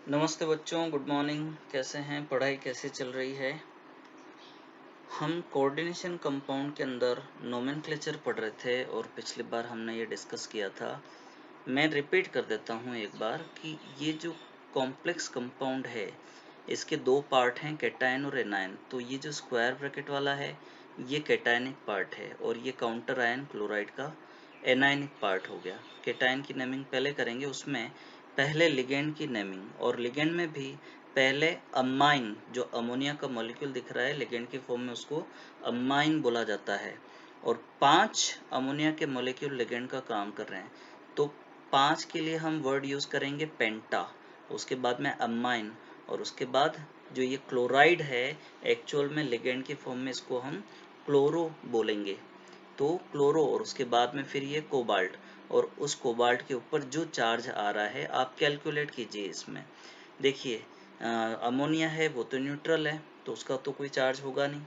नमस्ते बच्चों, good morning. कैसे हैं? पढ़ाई कैसे चल रही है? हम कोऑर्डिनेशन कंपाउंड के अंदर नोमेनक्लेचर पढ़ रहे थे और पिछली बार हमने ये डिस्कस किया था। मैं रिपीट कर देता हूँ एक बार कि ये जो कॉम्प्लेक्स कंपाउंड है इसके दो पार्ट हैं, कैटायन और एनायन। तो ये जो स्क्वायर ब्रैकेट वाला है ये कैटायनिक पार्ट है और ये काउंटर आयन क्लोराइड का एनायनिक पार्ट हो गया। कैटायन की नेमिंग पहले करेंगे, उसमें पहले लिगेंड की नेमिंग, और लिगेंड में भी पहले अमाइन, जो अमोनिया का मॉलिक्यूल दिख रहा है लिगेंड की फॉर्म में, उसको अमाइन बोला जाता है। और 5 अमोनिया के मॉलिक्यूल लिगेंड का काम कर रहे हैं, तो 5 के लिए हम वर्ड यूज़ करेंगे पेंटा, उसके बाद में अमाइन, और उसके बाद जो ये क्लोराइड है एक्चुअल में लिगेंड की फॉर्म में इसको हम क्लोरो बोलेंगे। तो क्लोरो, और उसके बाद में फिर ये कोबाल्ट, और उस कोबाल्ट के ऊपर जो चार्ज आ रहा है आप कैलकुलेट कीजिए। इसमें देखिए अमोनिया है वो तो न्यूट्रल है, तो उसका तो कोई चार्ज होगा नहीं।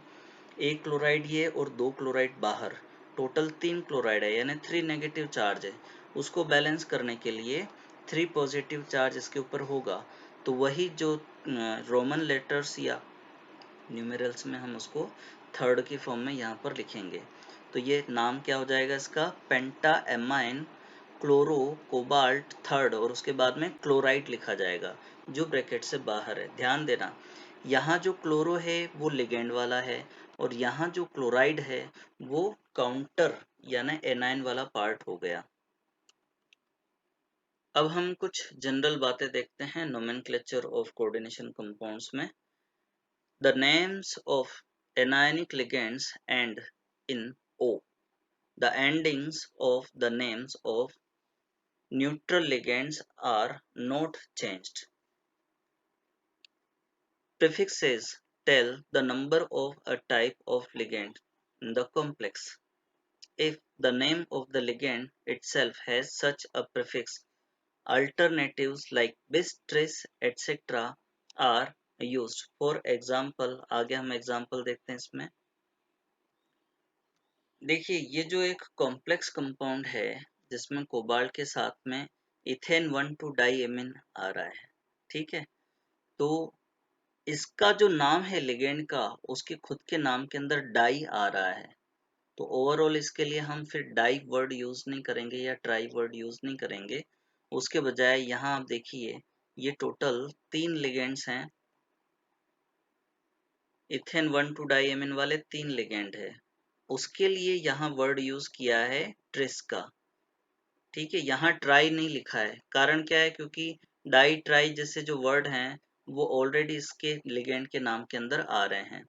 एक क्लोराइड ये और 2 क्लोराइड बाहर, टोटल 3 क्लोराइड है, यानी 3 नेगेटिव चार्ज है। उसको बैलेंस करने के लिए 3 पॉजिटिव चार्ज इसके ऊपर होगा। तो वही जो रोमन लेटर्स या न्यूमेरल्स में हम उसको थर्ड की फॉर्म में यहाँ पर लिखेंगे। तो ये नाम क्या हो जाएगा इसका? पेंटा एमाइन क्लोरो कोबाल्ट थर्ड, और उसके बाद में क्लोराइड लिखा जाएगा जो ब्रैकेट से बाहर है। ध्यान देना, यहाँ जो क्लोरो है वो लिगेंड वाला है और यहाँ जो क्लोराइड है वो काउंटर यानी एनाइन वाला पार्ट हो गया। अब हम कुछ जनरल बातें देखते हैं नोमेनक्लेचर ऑफ कोऑर्डिनेशन कंपाउंड्स में। The names of anionic ligands end in O. The endings of the names of neutral ligands are not changed. Prefixes tell the number of a type of ligand in the complex. If the name of the ligand itself has such a prefix, alternatives like bis, tris, etc. are used. For example, आगे हम example देखते हैं इसमें। देखिए ये जो एक complex compound है जिसमें कोबाल्ट के साथ में इथेन 1,2 डाईएमीन आ रहा है, ठीक है। तो इसका जो नाम है लिगेंड का, उसके खुद के नाम के अंदर डाई आ रहा है। तो ओवरऑल इसके लिए हम फिर डाई वर्ड यूज नहीं करेंगे या ट्राई वर्ड यूज नहीं करेंगे। उसके बजाय यहाँ आप देखिए ये टोटल 3 लिगेंड्स हैं। इथेन 1,2 डाईएमीन वाले 3 लिगेंड है, उसके लिए यहाँ वर्ड यूज किया है ट्रिस का, ठीक है। यहाँ ट्राई नहीं लिखा है, कारण क्या है? क्योंकि डाई ट्राई जैसे जो वर्ड हैं वो ऑलरेडी इसके लिगेंड के नाम के अंदर आ रहे हैं,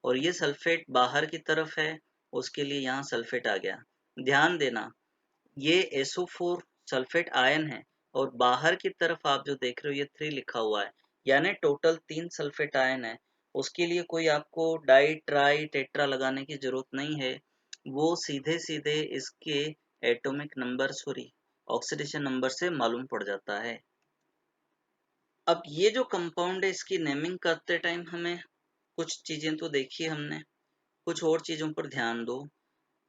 और ये सल्फेट बाहर की तरफ है, उसके लिए यहाँ सल्फेट आ गया। ध्यान देना, ये SO4 सल्फेट आयन है और बाहर की तरफ आप जो देख रहे हो ये 3 लिखा हुआ है, यानी टोटल 3 सल्फेट आयन है। उसके लिए कोई आपको डाई ट्राई टेट्रा लगाने की जरूरत नहीं है, वो सीधे सीधे इसके atomic number sorry oxidation number से मालूम पड़ जाता है। अब ये जो कंपाउंड है इसकी नेमिंग करते टाइम हमें कुछ चीजें तो देखी हमने, कुछ और चीजों पर ध्यान दो।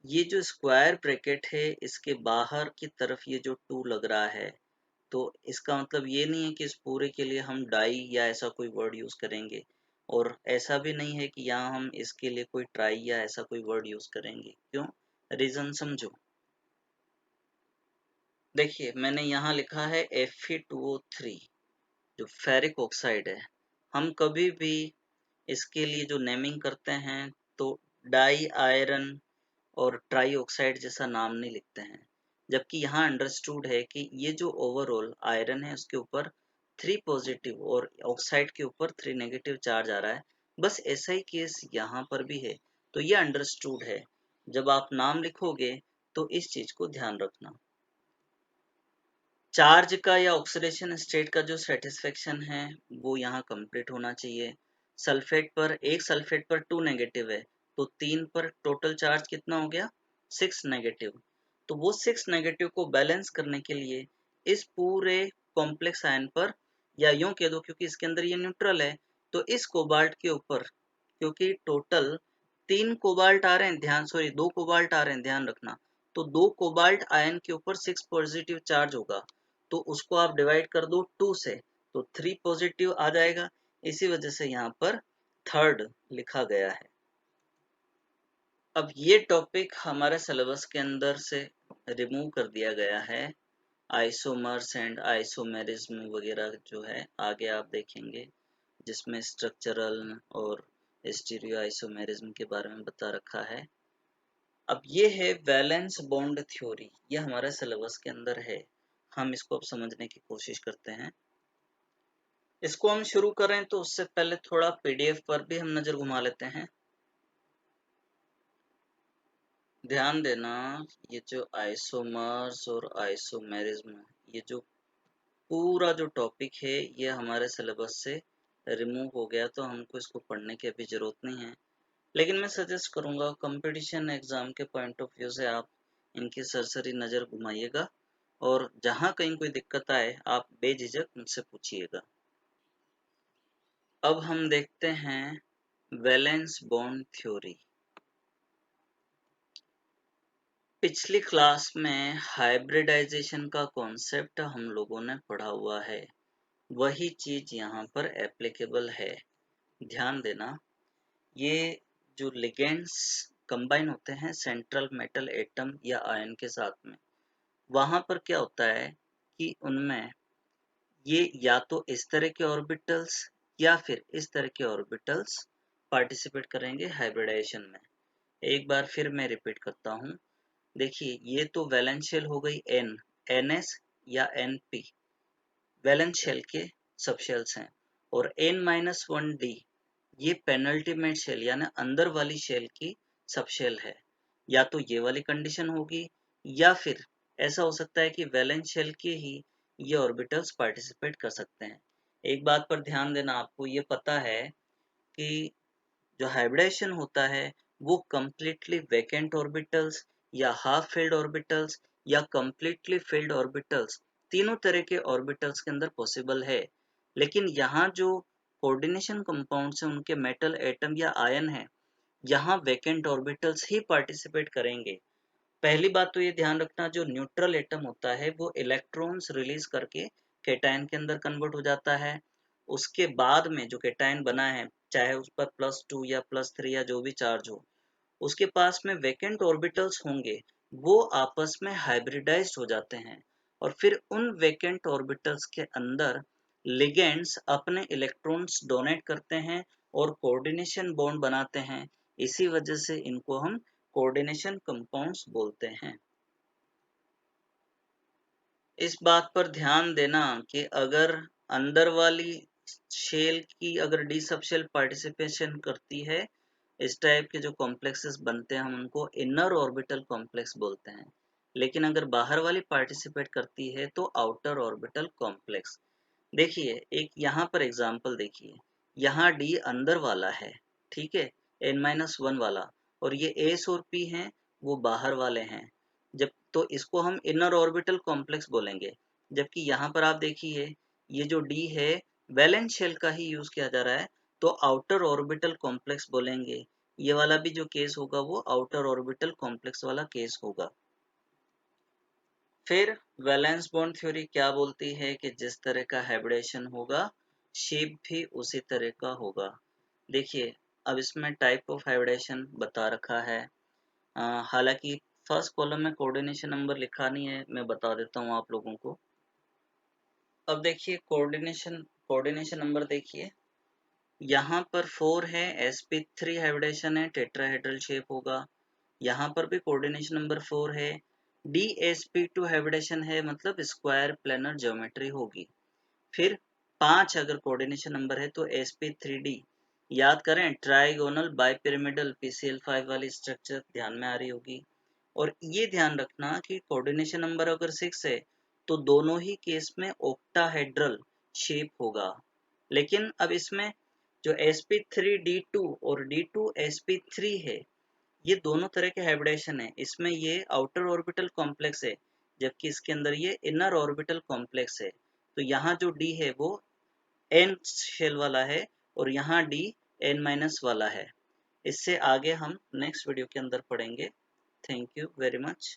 ये जो स्क्वायर ब्रैकेट है इसके बाहर की तरफ ये जो 2 लग रहा है, तो इसका मतलब ये नहीं है कि इस पूरे के लिए हम डाई या ऐसा कोई वर्ड यूज करेंगे, और ऐसा भी नहीं है कि यहाँ हम इसके लिए कोई ट्राई या ऐसा कोई वर्ड यूज करेंगे। क्यों? रीजन समझो। देखिए मैंने यहाँ लिखा है Fe2O3 जो फेरिक ऑक्साइड है। हम कभी भी इसके लिए जो नेमिंग करते हैं तो डाई आयरन और ट्राई ऑक्साइड जैसा नाम नहीं लिखते हैं, जबकि यहाँ अंडरस्टूड है कि ये जो ओवरऑल आयरन है उसके ऊपर 3 पॉजिटिव और ऑक्साइड के ऊपर 3 नेगेटिव चार्ज आ रहा है। बस ऐसा ही केस यहाँ पर भी है, तो ये अंडरस्टूड है। जब आप नाम लिखोगे तो इस चीज को ध्यान रखना। चार्ज का या ऑक्सीडेशन स्टेट का जो सेटिस्फेक्शन है वो यहाँ कंप्लीट होना चाहिए। सल्फेट पर, एक सल्फेट पर 2 नेगेटिव है, तो 3 पर टोटल चार्ज कितना हो गया? 6 नेगेटिव। तो वो 6 नेगेटिव को बैलेंस करने के लिए इस पूरे कॉम्प्लेक्स आयन पर, या यूं कह दो क्योंकि इसके अंदर ये न्यूट्रल है, तो इस कोबाल्ट के ऊपर, क्योंकि टोटल 3 कोबाल्ट आ रहे हैं, ध्यान सॉरी 2 कोबाल्ट आ रहे हैं, ध्यान रखना। तो 2 कोबाल्ट आयन के ऊपर 6 पॉजिटिव चार्ज होगा, तो उसको आप डिवाइड कर दो 2 से, तो 3 पॉजिटिव आ जाएगा, इसी वजह से यहाँ पर थर्ड लिखा गया है। अब ये टॉपिक हमारे सिलेबस के अंदर से रिमूव कर दिया गया है। आइसोमर्स एंड आइसोमेरिज्म वगैरह जो है आगे आप देखेंगे, जिसमें स्ट्रक्चरल और स्टीरियो आइसोमेरिज्म के बारे में बता रखा है। अब ये है वैलेंस बॉन्ड थ्योरी, ये हमारे सिलेबस के अंदर है, हम इसको अब समझने की कोशिश करते हैं। इसको हम शुरू करें तो उससे पहले थोड़ा पीडीएफ पर भी हम नजर घुमा लेते हैं। ध्यान देना, ये जो आइसोमर्स और आइसोमेरिज्म, ये जो पूरा जो टॉपिक है ये हमारे सिलेबस से रिमूव हो गया, तो हमको इसको पढ़ने की अभी जरूरत नहीं है। लेकिन मैं सजेस्ट करूंगा कंपटीशन एग्जाम के पॉइंट ऑफ व्यू से आप इनकी सरसरी नज़र घुमाइएगा, और जहाँ कहीं कोई दिक्कत आए आप बेझिझक मुझसे पूछिएगा। अब हम देखते हैं वैलेंस बॉन्ड थ्योरी। पिछली क्लास में हाइब्रिडाइजेशन का कॉन्सेप्ट हम लोगों ने पढ़ा हुआ है, वही चीज यहाँ पर एप्लीकेबल है। ध्यान देना, ये जो लिगेंड्स कंबाइन होते हैं सेंट्रल मेटल एटम या आयन के साथ में, वहां पर क्या होता है कि उनमें ये या तो इस तरह के ऑर्बिटल्स या फिर इस तरह के ऑर्बिटल्स पार्टिसिपेट करेंगे हाइब्रिडाइजेशन में। एक बार फिर मैं रिपीट करता हूँ, देखिए ये तो वैलेंस शेल हो गई एन, एनएस या एनपी वैलेंस शेल के सबशेल्स हैं, और n-1d ये पेनल्टीमेट शेल यानी अंदर वाली शेल की सबशेल है। या तो ये वाली कंडीशन होगी या फिर ऐसा हो सकता है कि वैलेंस शेल के ही ये ऑर्बिटल्स पार्टिसिपेट कर सकते हैं। एक बात पर ध्यान देना, आपको ये पता है कि जो हाइब्रिडाइजेशन होता है वो कम्प्लीटली वैकेंट ऑर्बिटल्स या हाफ फिल्ड ऑर्बिटल्स या कम्प्लीटली फिल्ड ऑर्बिटल्स, तीनों तरह के ऑर्बिटल्स के अंदर पॉसिबल है। लेकिन यहाँ जो कोऑर्डिनेशन कंपाउंड्स हैं उनके मेटल एटम या आयन है, यहाँ वैकेंट ऑर्बिटल्स ही पार्टिसिपेट करेंगे। पहली बात तो ये ध्यान रखना, जो न्यूट्रल एटम होता है वो इलेक्ट्रॉन्स रिलीज करके केटायन के अंदर कन्वर्ट हो जाता है। उसके बाद में जो केटायन बना है, चाहे उस पर +2 या +3 या जो भी चार्ज हो, उसके पास में वैकेंट ऑर्बिटल्स होंगे, वो आपस में हाइब्रिडाइज्ड हो जाते हैं, और फिर उन वैकेंट ऑर्बिटल्स के अंदर लिगेंड्स अपने इलेक्ट्रॉन्स डोनेट करते हैं और कोऑर्डिनेशन बॉन्ड बनाते हैं। इसी वजह से इनको हम कोऑर्डिनेशन कंपाउंड्स बोलते हैं। इस बात पर ध्यान देना कि अगर अंदर वाली शेल की अगर डी सबशेल पार्टिसिपेशन करती है, इस टाइप के जो कॉम्प्लेक्सेस बनते हैं हम उनको इनर ऑर्बिटल कॉम्प्लेक्स बोलते हैं। लेकिन अगर बाहर वाली पार्टिसिपेट करती है तो आउटर ऑर्बिटल कॉम्प्लेक्स। देखिए एक यहाँ पर एग्जांपल देखिए, यहाँ डी अंदर वाला है, ठीक है, n-1 वाला, और ये एस और पी हैं वो बाहर वाले हैं, जब तो इसको हम इनर ऑर्बिटल कॉम्प्लेक्स बोलेंगे। जबकि यहाँ पर आप देखिए ये जो डी है वैलेंस शेल का ही यूज किया जा रहा है, तो आउटर ऑर्बिटल कॉम्प्लेक्स बोलेंगे। ये वाला भी जो केस होगा वो आउटर ऑर्बिटल कॉम्प्लेक्स वाला केस होगा। फिर वैलेंस बॉन्ड थ्योरी क्या बोलती है कि जिस तरह का हाइब्रिडेशन होगा शेप भी उसी तरह का होगा। देखिए अब इसमें टाइप ऑफ हाइब्रिडेशन बता रखा है, हालांकि फर्स्ट कॉलम में कोऑर्डिनेशन नंबर लिखा नहीं है, मैं बता देता हूँ आप लोगों को। अब देखिए कोऑर्डिनेशन नंबर देखिए, यहाँ पर 4 है, sp3 हाइब्रिडेशन है, टेट्राहेड्रल शेप होगा। यहाँ पर भी कोऑर्डिनेशन नंबर 4 है, dsp2 हाइब्रिडेशन है, मतलब स्क्वायर प्लेनर ज्योमेट्री होगी। फिर 5 अगर कोऑर्डिनेशन नंबर है तो sp3d, याद करें ट्राइगोनल बाइपिरामिडल PCl5 वाली स्ट्रक्चर ध्यान में आ रही होगी। और ये ध्यान रखना कि कोऑर्डिनेशन नंबर अगर 6 है तो दोनों ही केस में ऑक्टाहेड्रल शेप होगा। लेकिन अब इसमें जो sp3d2 और d2sp3 है, ये दोनों तरह के हाइब्रिडेशन है। इसमें ये आउटर ऑर्बिटल कॉम्प्लेक्स है, जबकि इसके अंदर ये इनर ऑर्बिटल कॉम्प्लेक्स है। तो यहाँ जो d है वो n शेल वाला है और यहाँ d n- वाला है। इससे आगे हम नेक्स्ट वीडियो के अंदर पढ़ेंगे। Thank you very much.